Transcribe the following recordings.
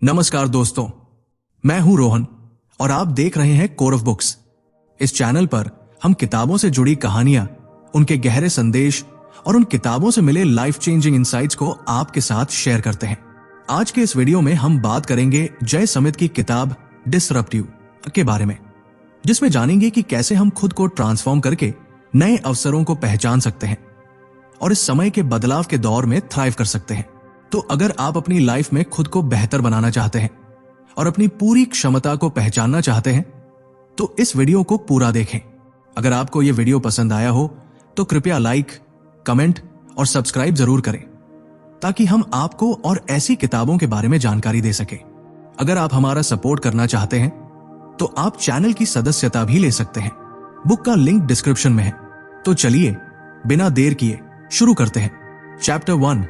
नमस्कार दोस्तों, मैं हूं रोहन और आप देख रहे हैं कोर ऑफ बुक्स। इस चैनल पर हम किताबों से जुड़ी कहानियां, उनके गहरे संदेश और उन किताबों से मिले लाइफ चेंजिंग इंसाइट्स को आपके साथ शेयर करते हैं। आज के इस वीडियो में हम बात करेंगे जय समित की किताब डिसरप्ट यू के बारे में, जिसमें जानेंगे कि कैसे हम खुद को ट्रांसफॉर्म करके नए अवसरों को पहचान सकते हैं और इस समय के बदलाव के दौर में थ्राइव कर सकते हैं। तो अगर आप अपनी लाइफ में खुद को बेहतर बनाना चाहते हैं और अपनी पूरी क्षमता को पहचानना चाहते हैं तो इस वीडियो को पूरा देखें। अगर आपको यह वीडियो पसंद आया हो तो कृपया लाइक, कमेंट और सब्सक्राइब जरूर करें ताकि हम आपको और ऐसी किताबों के बारे में जानकारी दे सके। अगर आप हमारा सपोर्ट करना चाहते हैं तो आप चैनल की सदस्यता भी ले सकते हैं। बुक का लिंक डिस्क्रिप्शन में है। तो चलिए बिना देर किए शुरू करते हैं। Chapter 1,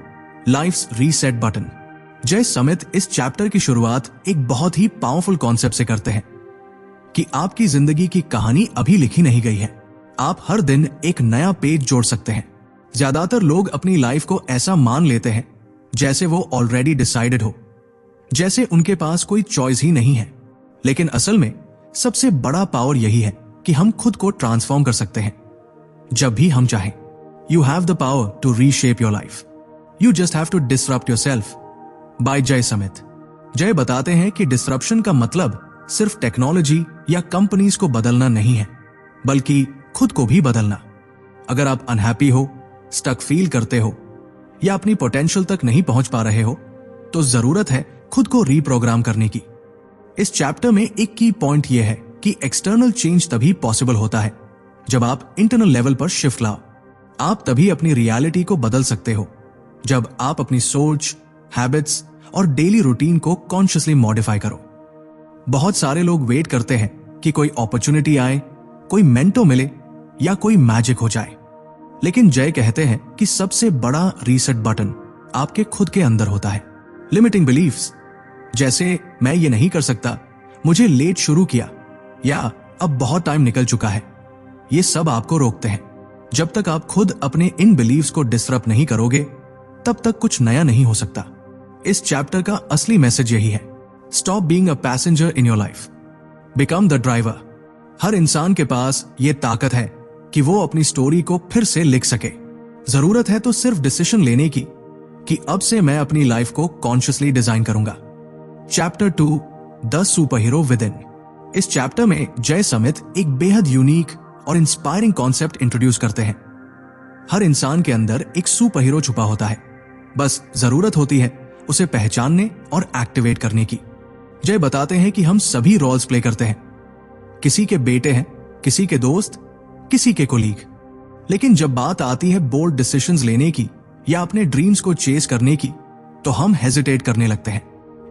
life's reset button. Jay Samit इस चैप्टर की शुरुआत एक बहुत ही पावरफुल कॉन्सेप्ट से करते हैं कि आपकी जिंदगी की कहानी अभी लिखी नहीं गई है। आप हर दिन एक नया पेज जोड़ सकते हैं। ज्यादातर लोग अपनी लाइफ को ऐसा मान लेते हैं जैसे वो ऑलरेडी डिसाइडेड हो, जैसे उनके पास कोई चॉइस ही नहीं है। लेकिन असल में सबसे बड़ा पावर यही है कि हम खुद को ट्रांसफॉर्म कर सकते हैं जब भी हम चाहें। You have the power to reshape your life, you just have to disrupt yourself. By Jay Samit. जय बताते हैं कि डिसरप्शन का मतलब सिर्फ टेक्नोलॉजी या कंपनीज को बदलना नहीं है, बल्कि खुद को भी बदलना। अगर आप अनहैप्पी हो, स्टक फील करते हो या अपनी पोटेंशियल तक नहीं पहुंच पा रहे हो तो जरूरत है खुद को रीप्रोग्राम करने की। इस चैप्टर में एक की पॉइंट यह है कि एक्सटर्नल चेंज तभी पॉसिबल होता है जब आप इंटरनल लेवल पर शिफ्ट लाओ। आप तभी अपनी रियलिटी को बदल सकते हो जब आप अपनी सोच, हैबिट्स और डेली रूटीन को कॉन्शियसली मॉडिफाई करो। बहुत सारे लोग वेट करते हैं कि कोई अपॉर्चुनिटी आए, कोई मेंटो मिले या कोई मैजिक हो जाए। लेकिन जय कहते हैं कि सबसे बड़ा रीसेट बटन आपके खुद के अंदर होता है। लिमिटिंग बिलीफ्स जैसे मैं ये नहीं कर सकता, मुझे लेट शुरू किया या अब बहुत टाइम निकल चुका है, ये सब आपको रोकते हैं। जब तक आप खुद अपने इन बिलीव्स को डिसरप्ट नहीं करोगे तब तक कुछ नया नहीं हो सकता। इस चैप्टर का असली मैसेज यही है, stop being a passenger in your life, become the driver. हर इंसान के पास ये ताकत है कि वो अपनी स्टोरी को फिर से लिख सके। जरूरत है तो सिर्फ डिसीजन लेने की कि अब से मैं अपनी लाइफ को कॉन्शियसली डिजाइन करूंगा। Chapter 2, the super hero with in. इस चैप्टर में जय समित एक बेहद यूनिक और इंस्पायरिंग कॉन्सेप्ट इंट्रोड्यूस करते हैं। हर इंसान के अंदर एक सुपर हीरो छुपा होता है, बस जरूरत होती है उसे पहचानने और एक्टिवेट करने की। जय बताते हैं कि हम सभी रोल्स प्ले करते हैं। किसी के बेटे हैं, किसी के दोस्त, किसी के कोलीग। लेकिन जब बात आती है बोल्ड डिसीजंस लेने की या अपने ड्रीम्स को चेस करने की तो हम हेजिटेट करने लगते हैं।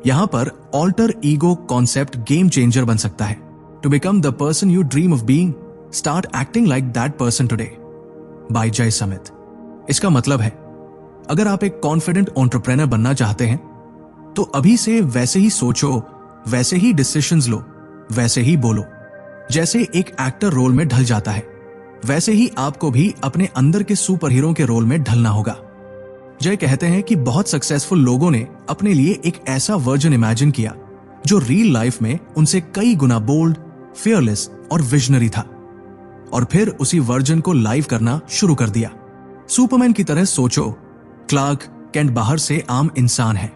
यहां पर alter ego concept game changer बन सकता है। To become the person you dream of being, start acting like that person today. By Jay Samit. इसका मतलब है अगर आप एक कॉन्फिडेंट एंटरप्रेन्योर बनना चाहते हैं तो अभी से वैसे ही सोचो, वैसे ही डिसीजंस लो, वैसे ही बोलो। जैसे एक एक्टर रोल में ढल जाता है वैसे ही आपको भी अपने अंदर के सुपर हीरो के रोल में ढलना होगा। जय कहते हैं कि बहुत सक्सेसफुल लोगों ने अपने लिए एक ऐसा वर्जन इमेजिन किया जो रियल लाइफ में उनसे कई गुना बोल्ड, फियरलेस और विजनरी था, और फिर उसी वर्जन को लाइव करना शुरू कर दिया। सुपरमैन की तरह सोचो। क्लार्क कैंट बाहर से आम इंसान है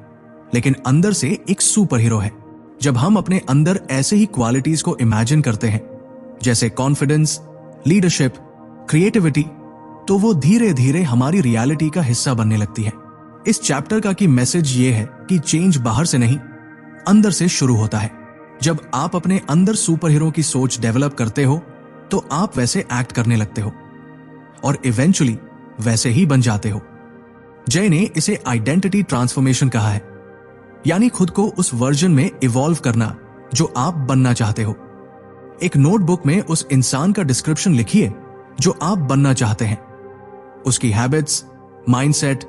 लेकिन अंदर से एक सुपर हीरो है। जब हम अपने अंदर ऐसे ही क्वालिटीज को इमेजिन करते हैं जैसे कॉन्फिडेंस, लीडरशिप, क्रिएटिविटी, तो वो धीरे धीरे हमारी रियलिटी का हिस्सा बनने लगती है। इस चैप्टर का की मैसेज ये है कि चेंज बाहर से नहीं, अंदर से शुरू होता है। जब आप अपने अंदर सुपर हीरो की सोच डेवलप करते हो तो आप वैसे एक्ट करने लगते हो और इवेंचुअली वैसे ही बन जाते हो। जय ने इसे आइडेंटिटी ट्रांसफॉर्मेशन कहा है, यानी खुद को उस वर्जन में इवॉल्व करना जो आप बनना चाहते हो। एक नोटबुक में उस इंसान का डिस्क्रिप्शन लिखिए जो आप बनना चाहते हैं, उसकी हैबिट्स, माइंडसेट,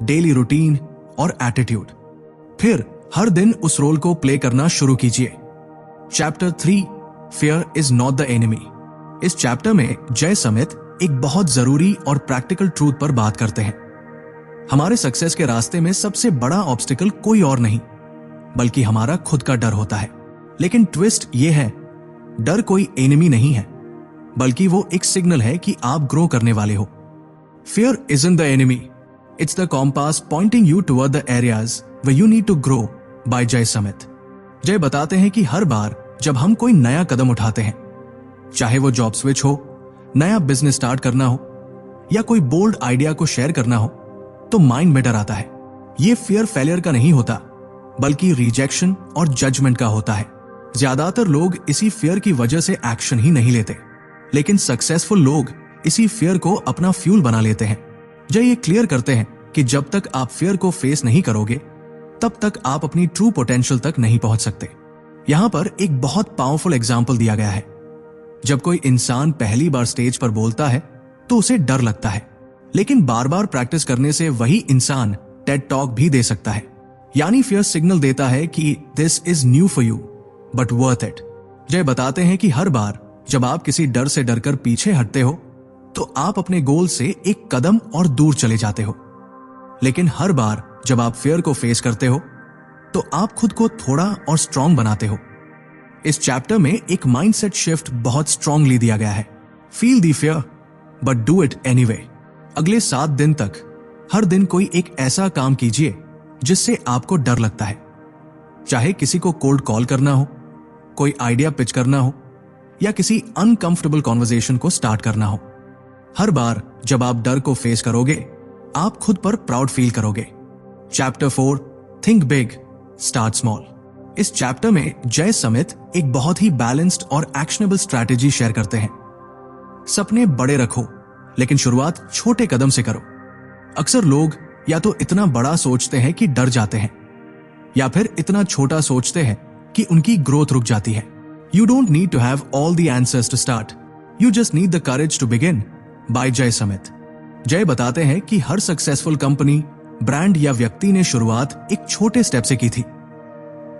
डेली रूटीन और एटीट्यूड। फिर हर दिन उस रोल को प्ले करना शुरू कीजिए। Chapter 3, fear is not the enemy. इस चैप्टर में जय समित एक बहुत जरूरी और प्रैक्टिकल ट्रूथ पर बात करते हैं। हमारे सक्सेस के रास्ते में सबसे बड़ा ऑब्स्टिकल कोई और नहीं, बल्कि हमारा खुद का डर होता है। लेकिन ट्विस्ट ये है, डर कोई एनिमी नहीं है, बल्कि वो एक सिग्नल है कि आप ग्रो करने वाले हो। Fear isn't the enemy. It's the compass pointing you toward the areas where you need to grow by जय समित। जय बताते हैं कि हर बार जब हम कोई नया कदम उठाते हैं, चाहे वो जॉब स्विच हो, नया बिजनेस स्टार्ट करना हो या कोई बोल्ड आइडिया को शेयर करना हो, तो माइंड में डर आता है। ये फियर फेलियर का नहीं होता, बल्कि रिजेक्शन और जजमेंट का होता है। ज्यादातर लोग इसी फियर की वजह से एक्शन ही नहीं लेते, लेकिन सक्सेसफुल लोग इसी फियर को अपना फ्यूल बना लेते हैं। जय ये क्लियर करते हैं कि जब तक आप फियर को फेस नहीं करोगे, तब तक आप अपनी ट्रू पोटेंशियल तक नहीं पहुंच सकते। यहां पर एक बहुत पावरफुल एग्जाम्पल दिया गया है। जब कोई इंसान पहली बार स्टेज पर बोलता है तो उसे डर लगता है, लेकिन बार बार प्रैक्टिस करने से वही इंसान टेड टॉक भी दे सकता है। यानी फियर सिग्नल देता है कि this is new for you but worth it. जय बताते हैं कि हर बार जब आप किसी डर से डरकर पीछे हटते हो, तो आप अपने गोल से एक कदम और दूर चले जाते हो। लेकिन हर बार जब आप फियर को फेस करते हो, तो आप खुद को थोड़ा और स्ट्रांग बनाते हो। इस चैप्टर में एक माइंडसेट शिफ्ट बहुत स्ट्रांगली दिया गया है। Feel the fear but do it anyway. अगले 7 दिन तक हर दिन कोई एक ऐसा काम कीजिए जिससे आपको डर लगता है। चाहे किसी को कोल्ड कॉल करना हो, कोई आइडिया पिच करना हो या किसी अनकंफर्टेबल कॉन्वर्सेशन को स्टार्ट करना हो। हर बार जब आप डर को फेस करोगे, आप खुद पर प्राउड फील करोगे। Chapter 4 think big start small. इस चैप्टर में जय समित एक बहुत ही बैलेंस्ड और एक्शनेबल स्ट्रैटेजी शेयर करते हैं। सपने बड़े रखो, लेकिन शुरुआत छोटे कदम से करो। अक्सर लोग या तो इतना बड़ा सोचते हैं कि डर जाते हैं, या फिर इतना छोटा सोचते हैं कि उनकी ग्रोथ रुक जाती है। You don't need to have all the answers to start, you just need the courage to begin by Jay Samit. जय बताते हैं कि हर सक्सेसफुल कंपनी, ब्रांड या व्यक्ति ने शुरुआत एक छोटे स्टेप से की थी,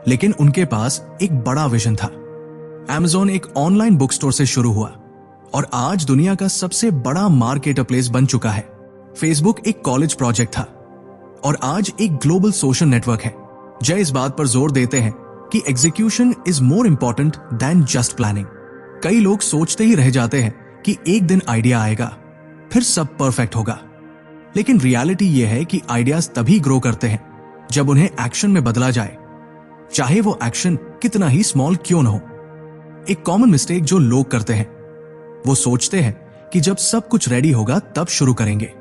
लेकिन उनके पास एक बड़ा विजन था। Amazon एक ऑनलाइन बुक स्टोर से शुरू हुआ और आज दुनिया का सबसे बड़ा मार्केट प्लेस बन चुका है। Facebook एक कॉलेज प्रोजेक्ट था और आज एक ग्लोबल सोशल नेटवर्क है। जय इस बात पर जोर देते हैं कि execution is more important than just planning. कई लोग सोचते ही रह जाते हैं कि एक दिन आइडिया आएगा, फिर सब परफेक्ट होगा। लेकिन रियलिटी यह है कि आइडियाज तभी ग्रो करते हैं जब उन्हें एक्शन में बदला जाए, चाहे वो एक्शन कितना ही स्मॉल क्यों न हो। एक कॉमन मिस्टेक जो लोग करते हैं, वो सोचते हैं कि जब सब कुछ रेडी होगा तब शुरू करेंगे।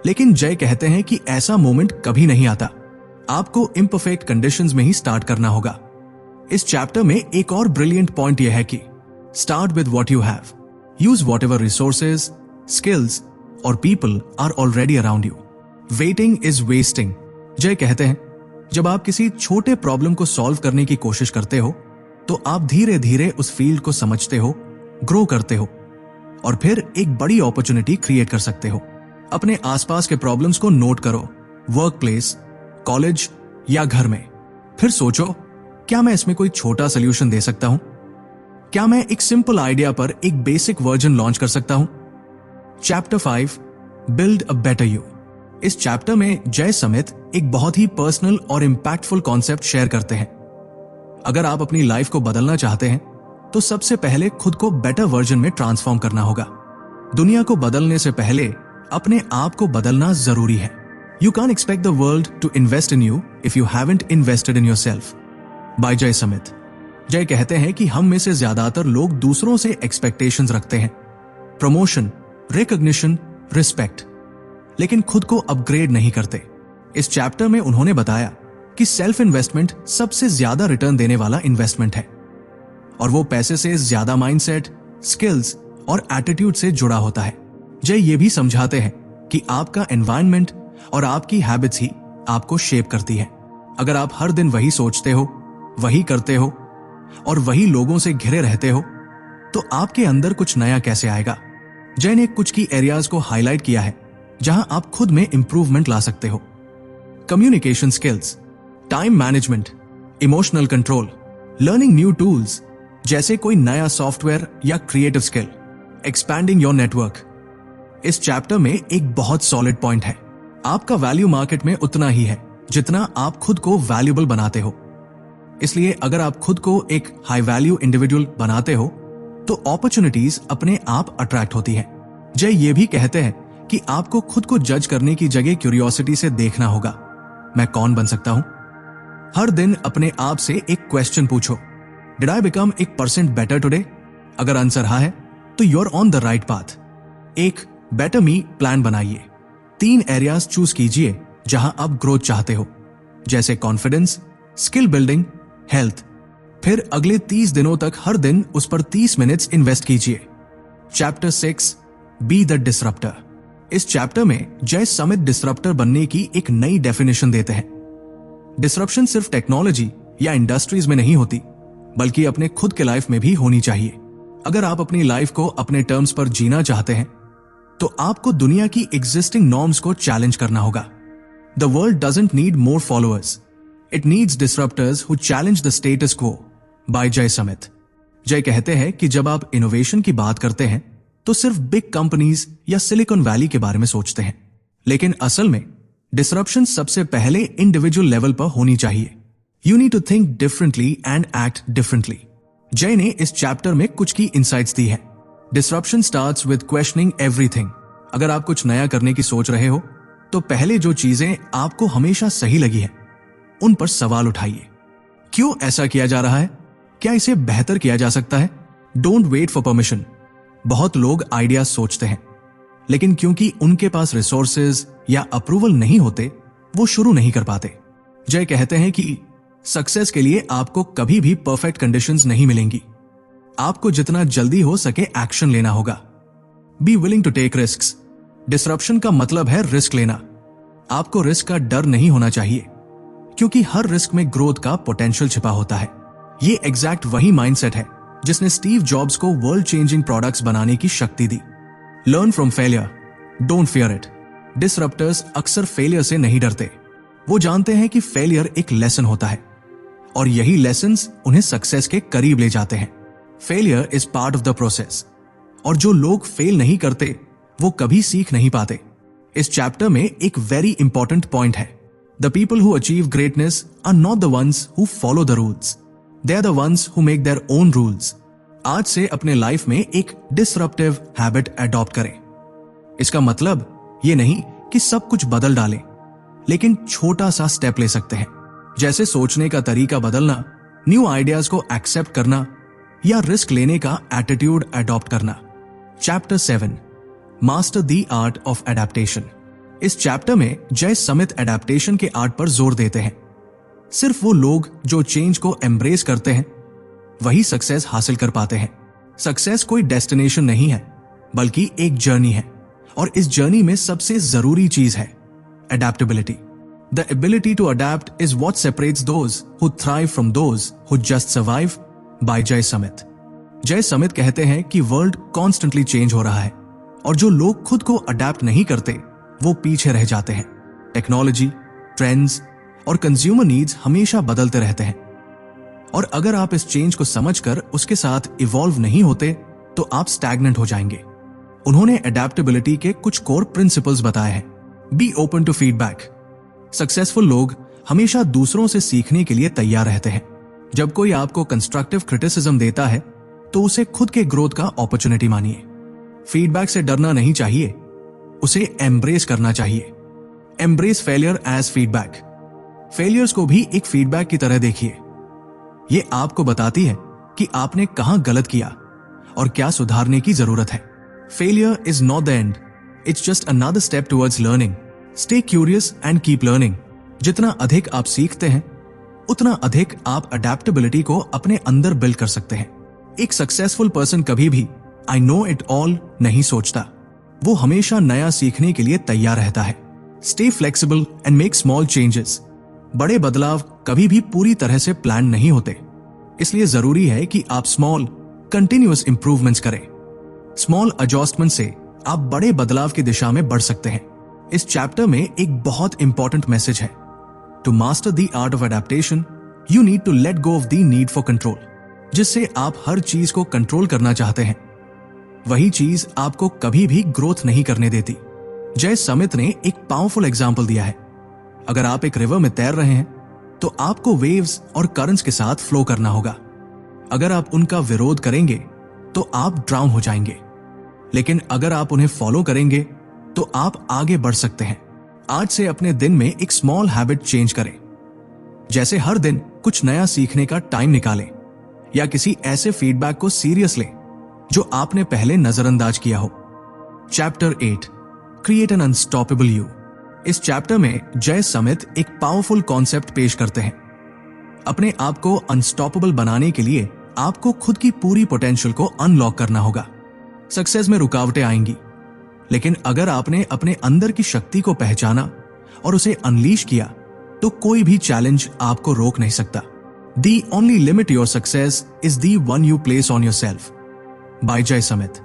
लेकिन जय कहते हैं कि ऐसा मोमेंट कभी नहीं आता। आपको इम्परफेक्ट कंडीशंस में ही स्टार्ट करना होगा। इस चैप्टर में एक और ब्रिलियंट पॉइंट यह है कि start with what you have, use whatever resources, skills और people are already around you. Waiting is wasting. Jay कहते हैं जब आप किसी छोटे प्रॉब्लम को सॉल्व करने की कोशिश करते हो, तो आप धीरे धीरे उस फील्ड को समझते हो, ग्रो करते हो और फिर एक बड़ी अपॉर्चुनिटी क्रिएट कर सकते हो। अपने आसपास के प्रॉब्लम्स को नोट करो, वर्क प्लेस, कॉलेज या घर में। फिर सोचो, क्या मैं इसमें कोई छोटा सोल्यूशन दे सकता हूं? क्या मैं एक सिंपल आइडिया पर एक बेसिक वर्जन लॉन्च कर सकता हूं? Chapter 5 build a better you. इस चैप्टर में जय समित एक बहुत ही पर्सनल और इंपैक्टफुल कॉन्सेप्ट शेयर करते हैं। अगर आप अपनी लाइफ को बदलना चाहते हैं, तो सबसे पहले खुद को बेटर वर्जन में ट्रांसफॉर्म करना होगा। दुनिया को बदलने से पहले अपने आप को बदलना जरूरी है। You can expect the world to invest in you if you haven't invested in yourself by Jay Samit. जय कहते हैं कि हम में से ज्यादातर लोग दूसरों से एक्सपेक्टेशंस रखते हैं, प्रमोशन, रिकॉग्निशन, रिस्पेक्ट, लेकिन खुद को अपग्रेड नहीं करते। इस चैप्टर में उन्होंने बताया कि सेल्फ इन्वेस्टमेंट सबसे ज्यादा रिटर्न देने वाला इन्वेस्टमेंट है और वो पैसे से ज्यादा माइंडसेट, स्किल्स और एटीट्यूड से जुड़ा होता है। जय ये भी समझाते हैं कि आपका एनवायरनमेंट और आपकी हैबिट्स ही आपको शेप करती है। अगर आप हर दिन वही सोचते हो, वही करते हो और वही लोगों से घिरे रहते हो, तो आपके अंदर कुछ नया कैसे आएगा? जय ने कुछ की एरियाज को हाईलाइट किया है जहां आप खुद में इंप्रूवमेंट ला सकते हो। Communication skills, time management, emotional control, learning new tools जैसे कोई नया सॉफ्टवेयर या creative skill, expanding your network. इस चैप्टर में एक बहुत सॉलिड पॉइंट है, आपका वैल्यू मार्केट में उतना ही है जितना आप खुद को वैल्यूएबल बनाते हो। इसलिए अगर आप खुद को एक हाई वैल्यू इंडिविजुअल बनाते हो तो अपॉर्चुनिटीज अपने आप अट्रैक्ट होती है। जय ये भी कहते हैं कि आपको खुद को जज करने की जगह क्यूरियोसिटी से देखना होगा, मैं कौन बन सकता हूं। हर दिन अपने आप से एक क्वेश्चन पूछो, did I become 1% better today? अगर आंसर हाँ है तो you are on the right path. एक बेटर मी प्लान बनाइए। 3 एरियाज चूज कीजिए जहां आप ग्रोथ चाहते हो, जैसे कॉन्फिडेंस, स्किल बिल्डिंग, हेल्थ। फिर अगले 30 दिनों तक हर दिन उस पर 30 मिनट्स इन्वेस्ट कीजिए। Chapter 6, be the disruptor. इस चैप्टर में जय समित डिसरप्टर बनने की एक नई डेफिनेशन देते हैं। डिसरप्शन सिर्फ टेक्नोलॉजी या इंडस्ट्रीज में नहीं होती, बल्कि अपने खुद के लाइफ में भी होनी चाहिए। अगर आप अपनी लाइफ को अपने टर्म्स पर जीना चाहते हैं तो आपको दुनिया की एग्जिस्टिंग नॉर्म्स को चैलेंज करना होगा। The world doesn't need more followers, it needs disruptors who challenge the status quo. By Jay Samit. जय कहते हैं कि जब आप इनोवेशन की बात करते हैं तो सिर्फ बिग कंपनीज या सिलिकॉन वैली के बारे में सोचते हैं, लेकिन असल में डिसरप्शन सबसे पहले इंडिविजुअल लेवल पर होनी चाहिए। You need to think differently and act differently. Jay ने इस चैप्टर में कुछ की इंसाइट्स दी है। Disruption starts with questioning everything. अगर आप कुछ नया करने की सोच रहे हो तो पहले जो चीजें आपको हमेशा सही लगी है उन पर सवाल उठाइए। क्यों ऐसा किया जा रहा है? क्या इसे बेहतर किया जा सकता है? Don't wait for permission. बहुत लोग आइडियाज सोचते हैं, लेकिन क्योंकि उनके पास रिसोर्सेज या अप्रूवल नहीं होते वो शुरू नहीं कर पाते। जय कहते हैं कि सक्सेस के लिए आपको कभी भी परफेक्ट कंडीशंस नहीं मिलेंगी। आपको जितना जल्दी हो सके एक्शन लेना होगा। Be willing to take risks. Disruption का मतलब है रिस्क लेना। आपको रिस्क का डर नहीं होना चाहिए, क्योंकि हर रिस्क में ग्रोथ का पोटेंशियल छिपा होता है। ये एग्जैक्ट वही माइंडसेट है जिसने स्टीव जॉब्स को वर्ल्ड चेंजिंग प्रोडक्ट्स बनाने की शक्ति दी। Learn from failure, don't fear it. Disruptors अक्सर फेलियर से नहीं डरते। वो जानते हैं कि फेलियर एक लेसन होता है और यही लेसन्स उन्हें सक्सेस के करीब ले जाते हैं। Failure is part of the process, और जो लोग फेल नहीं करते वो कभी सीख नहीं पाते। इस चैप्टर में एक वेरी इंपॉर्टेंट पॉइंट है। The people who achieve greatness are not the ones who follow the rules, they are the ones who make their own rules. आज से अपने लाइफ में एक डिसरप्टिव हैबिट अडॉप्ट करें। इसका मतलब ये नहीं कि सब कुछ बदल डालें, लेकिन छोटा सा स्टेप ले सकते हैं, जैसे सोचने का तरीका बदलना, न्यू आइडियाज को एक्सेप्ट करना या रिस्क लेने का एटीट्यूड अडॉप्ट करना। Chapter 7, master the art of adaptation. इस चैप्टर में जय समित एडेप्टेशन के आर्ट पर जोर देते हैं। सिर्फ वो लोग जो चेंज को एम्ब्रेस करते हैं वही सक्सेस हासिल कर पाते हैं। सक्सेस कोई डेस्टिनेशन नहीं है, बल्कि एक जर्नी है, और इस जर्नी में सबसे जरूरी चीज है adaptability. The ability to adapt is what separates those who thrive from those who just survive. By Jay Samit. जय समित कहते हैं कि वर्ल्ड कॉन्स्टेंटली चेंज हो रहा है, और जो लोग खुद को अडेप्ट नहीं करते वो पीछे रह जाते हैं। टेक्नोलॉजी, ट्रेंड्स और कंज्यूमर नीड्स हमेशा बदलते रहते हैं, और अगर आप इस चेंज को समझकर उसके साथ इवॉल्व नहीं होते तो आप स्टैग्नेंट हो जाएंगे। उन्होंने एडेप्टेबिलिटी के कुछ कोर प्रिंसिपल्स बताए हैं। Be open to feedback. Successful लोग हमेशा दूसरों से सीखने के लिए तैयार रहते हैं। जब कोई आपको कंस्ट्रक्टिव क्रिटिसिज्म देता है तो उसे खुद के ग्रोथ का अपॉर्चुनिटी मानिए। फीडबैक से डरना नहीं चाहिए, उसे एम्ब्रेस करना चाहिए। Embrace failure as feedback. Failures को भी एक फीडबैक की तरह देखिए। ये आपको बताती है कि आपने कहां गलत किया और क्या सुधारने की जरूरत है। Failure is not the end, it's just another step towards learning. Stay curious and keep learning. जितना अधिक आप सीखते हैं उतना अधिक आप अडेप्टेबिलिटी को अपने अंदर बिल्ड कर सकते हैं। एक सक्सेसफुल पर्सन कभी भी आई नो इट ऑल नहीं सोचता, वो हमेशा नया सीखने के लिए तैयार रहता है। Stay flexible and make small changes. बड़े बदलाव कभी भी पूरी तरह से प्लान नहीं होते, इसलिए जरूरी है कि आप स्मॉल कंटिन्यूअस इंप्रूवमेंट्स करें। स्मॉल एडजस्टमेंट से आप बड़े बदलाव की दिशा में बढ़ सकते हैं। इस चैप्टर में एक बहुत इंपॉर्टेंट मैसेज है। To master the art of adaptation you need to let go of the need for control. जिससे आप हर चीज को कंट्रोल करना चाहते हैं, वही चीज आपको कभी भी ग्रोथ नहीं करने देती। जय समित ने एक पावरफुल एग्जाम्पल दिया है। अगर आप एक रिवर में तैर रहे हैं तो आपको वेव्स और करंट्स के साथ फ्लो करना होगा। अगर आप उनका विरोध करेंगे तो आप ड्राउन हो जाएंगे, लेकिन अगर आप उन्हें फॉलो करेंगे तो आप आगे बढ़ सकते हैं। आज से अपने दिन में एक स्मॉल हैबिट चेंज करें, जैसे हर दिन कुछ नया सीखने का टाइम निकालें या किसी ऐसे फीडबैक को सीरियस लें जो आपने पहले नजरअंदाज किया हो। Chapter 8 create an unstoppable you. इस चैप्टर में जय समित एक पावरफुल कॉन्सेप्ट पेश करते हैं। अपने आप को अनस्टॉपेबल बनाने के लिए आपको खुद की पूरी पोटेंशियल को अनलॉक करना होगा। सक्सेस में रुकावटें आएंगी, लेकिन अगर आपने अपने अंदर की शक्ति को पहचाना और उसे अनलीश किया तो कोई भी चैलेंज आपको रोक नहीं सकता। The only limit your success is the one you place on your self, by Jay Samit.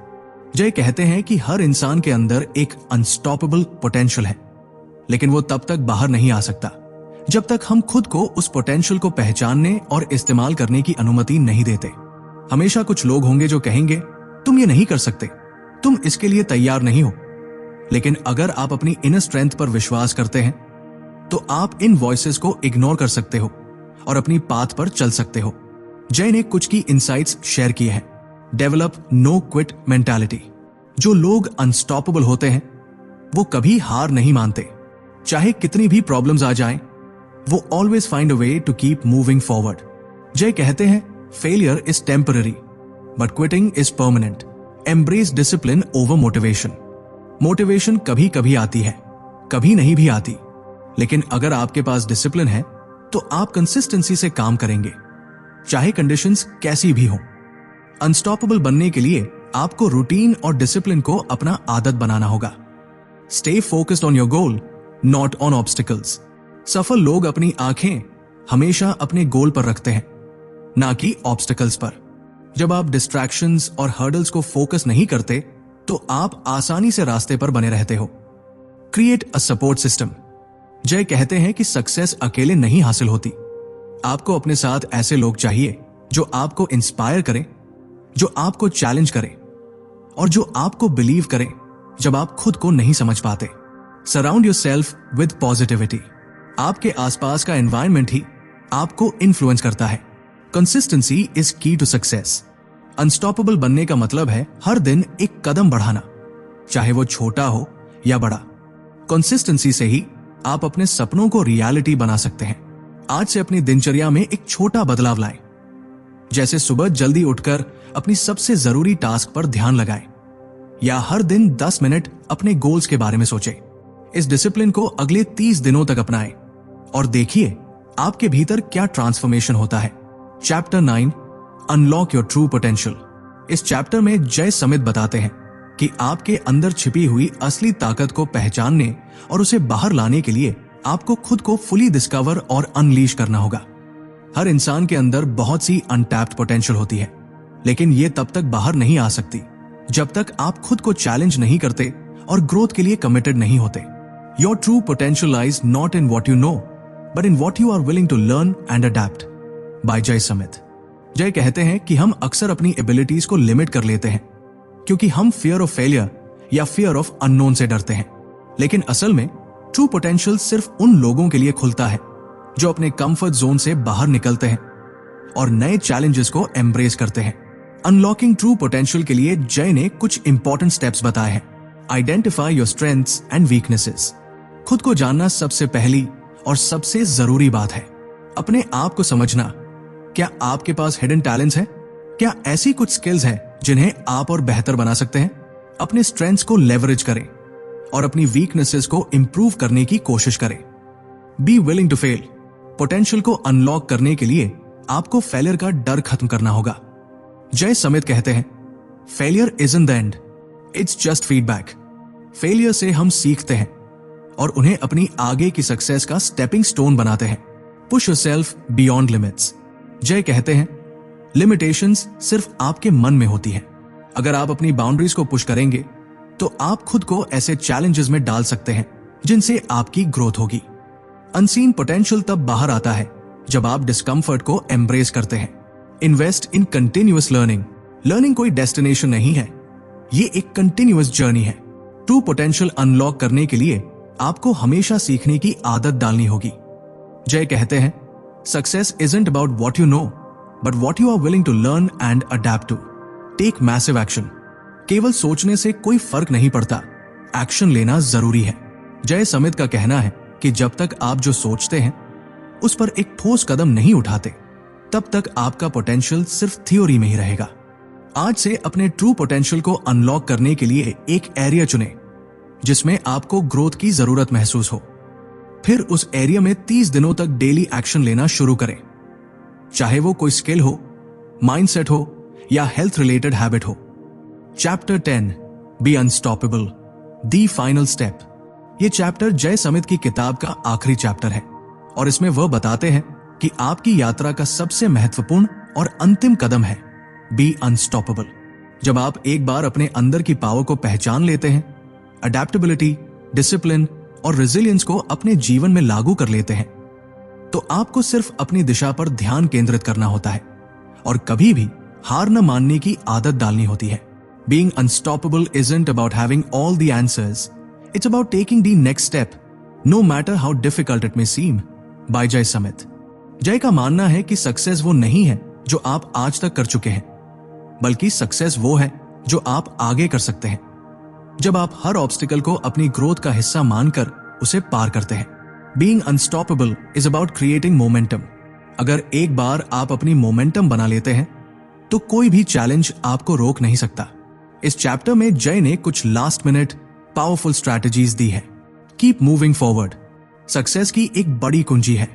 जय कहते हैं कि हर इंसान के अंदर एक अनस्टॉपेबल पोटेंशियल है, लेकिन वो तब तक बाहर नहीं आ सकता जब तक हम खुद को उस पोटेंशियल को पहचानने और इस्तेमाल करने की अनुमति नहीं देते। हमेशा कुछ लोग होंगे जो कहेंगे तुम ये नहीं कर सकते, तुम इसके लिए तैयार नहीं हो। लेकिन अगर आप अपनी इनर स्ट्रेंथ पर विश्वास करते हैं तो आप इन वॉइसेस को इग्नोर कर सकते हो और अपनी पाथ पर चल सकते हो। जय ने कुछ की इनसाइट्स शेयर किए हैं। Develop no quit mentality. जो लोग अनस्टॉपेबल होते हैं वो कभी हार नहीं मानते, चाहे कितनी भी प्रॉब्लम्स आ जाएं, वो always find a way to keep moving forward. Jay कहते हैं failure is temporary but quitting is permanent. Embrace discipline over motivation. Motivation कभी कभी आती है, कभी नहीं भी आती, लेकिन अगर आपके पास डिसिप्लिन है तो आप कंसिस्टेंसी से काम करेंगे, चाहे कंडीशंस कैसी भी हो। अनस्टॉपेबल बनने के लिए आपको रूटीन और डिसिप्लिन को अपना आदत बनाना होगा। Stay focused on your goal, not on obstacles. सफल लोग अपनी आंखें हमेशा अपने गोल पर रखते हैं, ना कि ऑब्स्टिकल्स पर। जब आप डिस्ट्रैक्शंस और हर्डल्स को फोकस नहीं करते तो आप आसानी से रास्ते पर बने रहते हो। Create a support system. जय कहते हैं कि सक्सेस अकेले नहीं हासिल होती। आपको अपने साथ ऐसे लोग चाहिए जो आपको इंस्पायर करें, जो आपको चैलेंज करें और जो आपको बिलीव करें जब आप खुद को नहीं समझ पाते। Surround yourself with positivity. आपके आसपास का एनवायरनमेंट ही आपको इन्फ्लुएंस करता है। कंसिस्टेंसी इज की टू सक्सेस। अनस्टॉपेबल बनने का मतलब है हर दिन एक कदम बढ़ाना, चाहे वो छोटा हो या बड़ा। कंसिस्टेंसी से ही आप अपने सपनों को रियलिटी बना सकते हैं। आज से अपनी दिनचर्या में एक छोटा बदलाव लाएं, जैसे सुबह जल्दी उठकर अपनी सबसे जरूरी टास्क पर ध्यान लगाएं, या हर दिन 10 मिनट अपने गोल्स के बारे में सोचें। इस डिसिप्लिन को अगले 30 दिनों तक अपनाएं और देखिए आपके भीतर क्या ट्रांसफॉर्मेशन होता है। Chapter 9 unlock your true potential. इस चैप्टर में जय समित बताते हैं कि आपके अंदर छिपी हुई असली ताकत को पहचानने और उसे बाहर लाने के लिए आपको खुद को फुली डिस्कवर और अनलीश करना होगा। हर इंसान के अंदर बहुत सी अनटैप्ड पोटेंशियल होती है, लेकिन ये तब तक बाहर नहीं आ सकती जब तक आप खुद को चैलेंज नहीं करते और ग्रोथ के लिए कमिटेड नहीं होते। Your true potential lies not in what you know but in what you are willing to learn and adapt, by Jay Samit. जय कहते हैं कि हम अक्सर अपनी एबिलिटीज को लिमिट कर लेते हैं क्योंकि हम फियर ऑफ फेलियर या फियर ऑफ अननोन से डरते हैं, लेकिन असल में ट्रू पोटेंशियल सिर्फ उन लोगों के लिए खुलता है जो अपने कंफर्ट जोन से बाहर निकलते हैं और नए चैलेंजेस को एम्ब्रेस करते हैं। अनलॉकिंग ट्रू पोटेंशियल के लिए जय ने कुछ इंपॉर्टेंट स्टेप्स बताए हैं। Identify your strengths and weaknesses. खुद को जानना सबसे पहली और सबसे जरूरी बात है। अपने आप को समझना, क्या आपके पास हिडन टैलेंट्स हैं? क्या ऐसी कुछ स्किल्स हैं जिन्हें आप और बेहतर बना सकते हैं? अपने स्ट्रेंथ्स को लेवरेज करें और अपनी वीकनेसेस को इंप्रूव करने की कोशिश करें। Be willing to fail. Potential को अनलॉक करने के लिए आपको फेलियर का डर खत्म करना होगा। जय समित कहते हैं failure isn't the end, it's just feedback. Failure से हम सीखते हैं और उन्हें अपनी आगे की सक्सेस का स्टेपिंग स्टोन बनाते हैं। Push yourself beyond limits. जय कहते हैं लिमिटेशंस सिर्फ आपके मन में होती है। अगर आप अपनी बाउंड्रीज को पुश करेंगे तो आप खुद को ऐसे चैलेंजेस में डाल सकते हैं जिनसे आपकी ग्रोथ होगी। अनसीन पोटेंशियल तब बाहर आता है जब आप डिस्कम्फर्ट को एम्ब्रेस करते हैं। Invest in continuous learning. Learning कोई डेस्टिनेशन नहीं है, ये एक कंटिन्यूअस जर्नी है। ट्रू पोटेंशियल अनलॉक करने के लिए आपको हमेशा सीखने की आदत डालनी होगी। जय कहते हैं success isn't about what you know, but what you are willing to learn and adapt to. Take massive action. केवल सोचने से कोई फर्क नहीं पड़ता, एक्शन लेना जरूरी है। जय समित का कहना है कि जब तक आप जो सोचते हैं उस पर एक ठोस कदम नहीं उठाते, तब तक आपका पोटेंशियल सिर्फ थ्योरी में ही रहेगा। आज से अपने ट्रू पोटेंशियल को अनलॉक करने के लिए एक एरिया चुनें जिसमें आपको ग्रोथ की जरूरत महसूस हो। फिर उस एरिया में 30 दिनों तक डेली एक्शन लेना शुरू करें, चाहे वो कोई स्किल हो, माइंडसेट हो या हेल्थ रिलेटेड हैबिट हो। Chapter 10 be unstoppable, the final step. ये चैप्टर जय समित की किताब का आखिरी चैप्टर है और इसमें वह बताते हैं कि आपकी यात्रा का सबसे महत्वपूर्ण और अंतिम कदम है बी अनस्टॉपेबल। जब आप एक बार अपने अंदर की पावर को पहचान लेते हैं, अडेप्टेबिलिटी, डिसिप्लिन और रेजिलियंस को अपने जीवन में लागू कर लेते हैं, तो आपको सिर्फ अपनी दिशा पर ध्यान केंद्रित करना होता है और कभी भी हार न मानने की आदत डालनी होती है। Being unstoppable isn't about having all the answers. It's about taking the next step, no matter how difficult it may seem. by जय समित। जय का मानना है कि सक्सेस वो नहीं है जो आप आज तक कर चुके हैं, बल्कि सक्सेस वो है जो आप आगे कर सकते हैं जब आप हर ऑब्स्टिकल को अपनी ग्रोथ का हिस्सा मानकर उसे पार करते हैं। Being unstoppable is about creating momentum. अगर एक बार आप अपनी मोमेंटम बना लेते हैं तो कोई भी चैलेंज आपको रोक नहीं सकता। इस चैप्टर में जय ने कुछ लास्ट मिनट पावरफुल स्ट्रैटेजीज दी है। कीप मूविंग फॉरवर्ड, सक्सेस की एक बड़ी कुंजी है।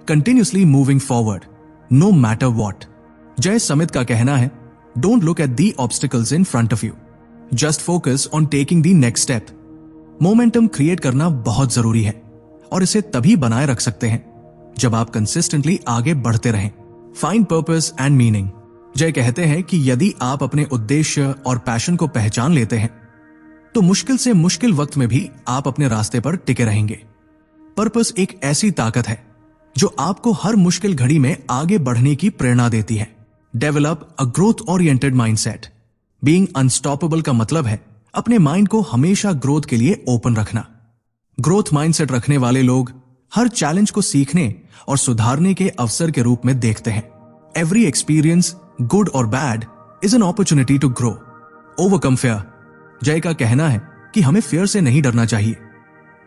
Continuously moving forward no matter what. Jay Samit का कहना है, don't look at the obstacles in front of you, just focus on taking the next step. Momentum create करना बहुत जरूरी है और इसे तभी बनाए रख सकते हैं जब आप कंसिस्टेंटली आगे बढ़ते रहें। Find purpose and meaning. जय कहते हैं कि यदि आप अपने उद्देश्य और पैशन को पहचान लेते हैं तो मुश्किल से मुश्किल वक्त में भी आप अपने रास्ते पर टिके रहेंगे। पर्पस एक ऐसी ताकत है जो आपको हर मुश्किल घड़ी में आगे बढ़ने की प्रेरणा देती है। Develop a growth oriented mindset. Being unstoppable का मतलब है अपने माइंड को हमेशा ग्रोथ के लिए ओपन रखना। ग्रोथ माइंडसेट रखने वाले लोग हर चैलेंज को सीखने और सुधारने के अवसर के रूप में देखते हैं। एवरी एक्सपीरियंस, गुड और bad, is an opportunity to grow. Overcome fear. Jay का कहना है कि हमें फियर से नहीं डरना चाहिए,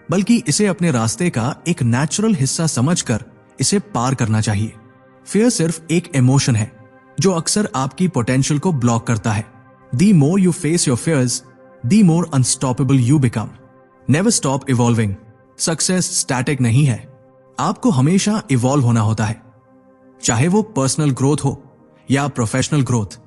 बल्कि इसे अपने रास्ते का एक नेचुरल हिस्सा समझकर इसे पार करना चाहिए। फियर सिर्फ एक इमोशन है जो अक्सर आपकी पोटेंशियल को ब्लॉक करता है। The more you face your fears, the more unstoppable you become. Never stop evolving. Success static नहीं है, आपको हमेशा इवॉल्व होना होता है, चाहे वो पर्सनल ग्रोथ हो या professional growth.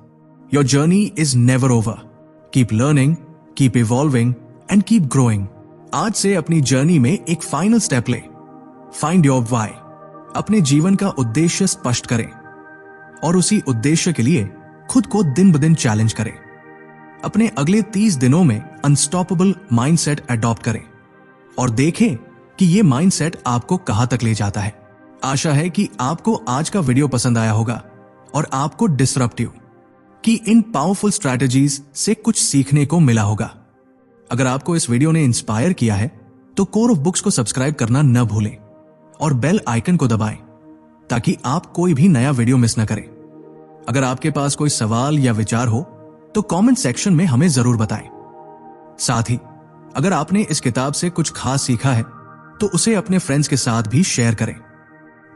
Your journey is never over. Keep learning, keep evolving and keep growing. आज से अपनी जर्नी में एक फाइनल स्टेप ले। Find your why. अपने जीवन का उद्देश्य स्पष्ट करें और उसी उद्देश्य के लिए खुद को दिन ब दिन चैलेंज करें। अपने अगले 30 दिनों में अनस्टॉपेबल माइंडसेट अडॉप्ट करें और देखें कि ये माइंडसेट आपको कहां तक ले जाता है। आशा है कि आपको आज का वीडियो पसंद आया होगा और आपको डिसरप्टिव कि इन पावरफुल स्ट्रैटेजीज से कुछ सीखने को मिला होगा। अगर आपको इस वीडियो ने इंस्पायर किया है तो कोर ऑफ बुक्स को सब्सक्राइब करना न भूलें और बेल आइकन को दबाएं ताकि आप कोई भी नया वीडियो मिस न करें। अगर आपके पास कोई सवाल या विचार हो तो कमेंट सेक्शन में हमें जरूर बताएं। साथ ही अगर आपने इस किताब से कुछ खास सीखा है तो उसे अपने फ्रेंड्स के साथ भी शेयर करें।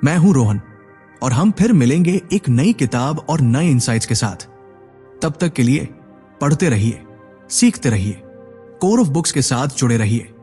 मैं हूं रोहन और हम फिर मिलेंगे एक नई किताब और नए इंसाइट्स के साथ। तब तक के लिए पढ़ते रहिए, सीखते रहिए, कोर ऑफ बुक्स के साथ जुड़े रहिए।